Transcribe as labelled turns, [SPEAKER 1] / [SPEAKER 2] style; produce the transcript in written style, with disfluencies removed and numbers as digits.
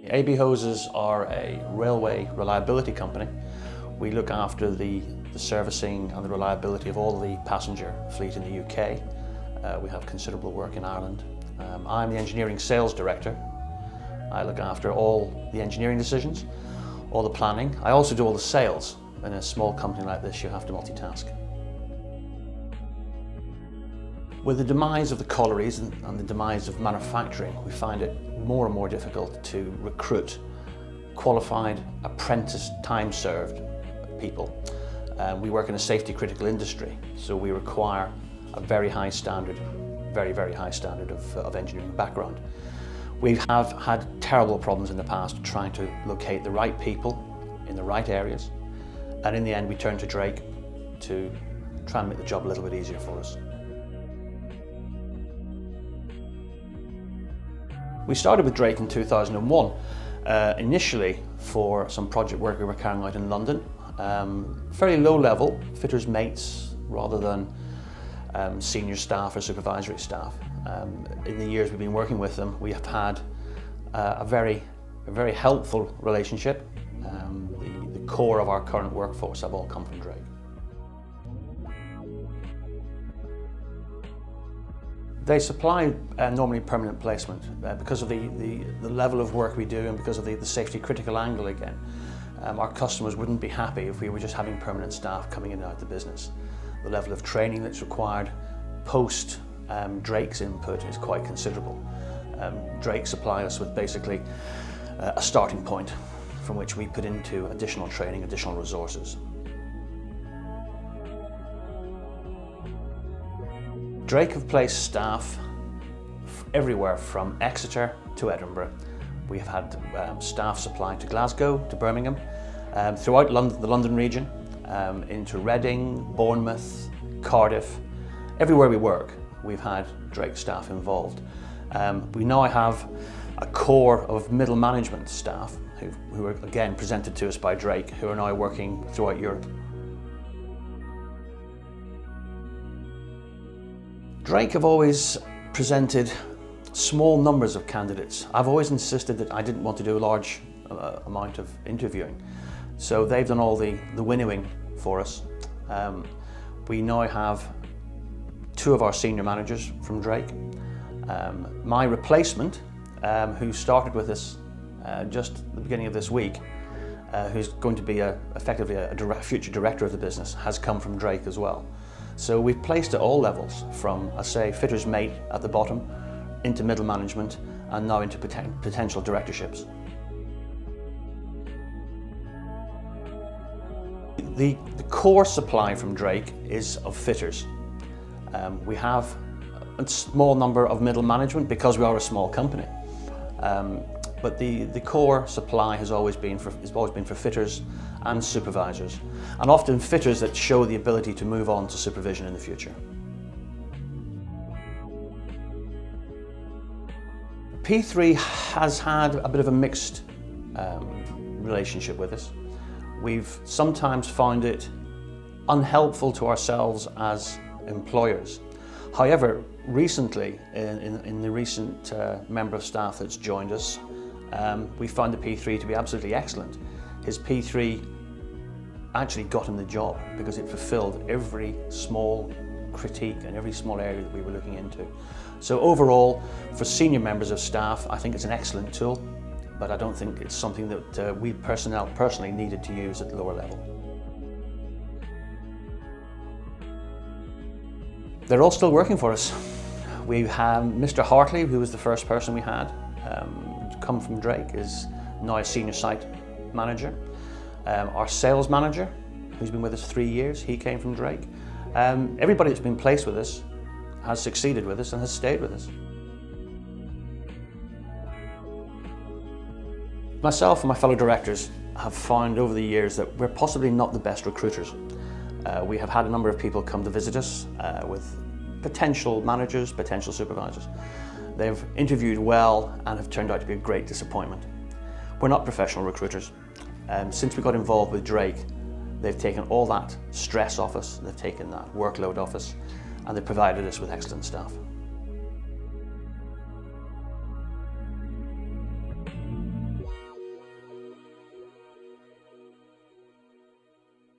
[SPEAKER 1] AB Hoses are a railway reliability company. We look after the servicing and the reliability of all the passenger fleet in the UK. We have considerable work in Ireland. I'm the engineering sales director. I look after all the engineering decisions, all the planning. I also do all the sales. In a small company like this, you have to multitask. With the demise of the collieries and the demise of manufacturing, we find it more and more difficult to recruit qualified, apprentice, time-served people. We work in a safety critical industry, so we require a very high standard, very high standard of engineering background. We have had terrible problems in the past trying to locate the right people in the right areas, and in the end we turned to Drake to try and make the job a little bit easier for us. We started with Drake in 2001, initially for some project work we were carrying out in London. Fairly low level, fitters mates rather than senior staff or supervisory staff. In the years we've been working with them, we have had a very helpful relationship. The core of our current workforce have all come from Drake. They supply normally permanent placement because of the level of work we do and because of the safety critical angle again. Our customers wouldn't be happy if we were just having permanent staff coming in and out of the business. The level of training that's required post Drake's input is quite considerable. Drake supply us with basically a starting point from which we put into additional training, additional resources. Drake have placed staff everywhere from Exeter to Edinburgh. We have had staff supplied to Glasgow, to Birmingham, throughout the London region, into Reading, Bournemouth, Cardiff. Everywhere we work, we've had Drake staff involved. We now have a core of middle management staff who are again presented to us by Drake, who are now working throughout Europe. Drake have always presented small numbers of candidates. I've always insisted that I didn't want to do a large amount of interviewing. So they've done all the winnowing for us. We now have 2 of our senior managers from Drake. My replacement, who started with us just at the beginning of this week, who's going to be effectively a future director of the business, has come from Drake as well. So we've placed at all levels, from, I say, fitter's mate at the bottom, into middle management, and now into potential directorships. The core supply from Drake is of fitters. We have a small number of middle management because we are a small company. But the core supply has always been for fitters and supervisors, and often fitters that show the ability to move on to supervision in the future. P3 has had a bit of a mixed relationship with us. We've sometimes found it unhelpful to ourselves as employers. However, recently, in the recent member of staff that's joined us, we found the P3 to be absolutely excellent. His P3 actually got him the job because it fulfilled every small critique and every small area that we were looking into. So overall, for senior members of staff, I think it's an excellent tool, but I don't think it's something that we personally needed to use at the lower level. They're all still working for us. We have Mr. Hartley, who was the first person we had come from Drake, is now a senior site manager. Our sales manager, who's been with us 3 years, he came from Drake. Everybody that's been placed with us has succeeded with us and has stayed with us. Myself and my fellow directors have found over the years that we're possibly not the best recruiters. We have had a number of people come to visit us with potential managers, potential supervisors. They've interviewed well and have turned out to be a great disappointment. We're not professional recruiters. Since we got involved with Drake, they've taken all that stress off us, they've taken that workload off us, and they've provided us with excellent staff.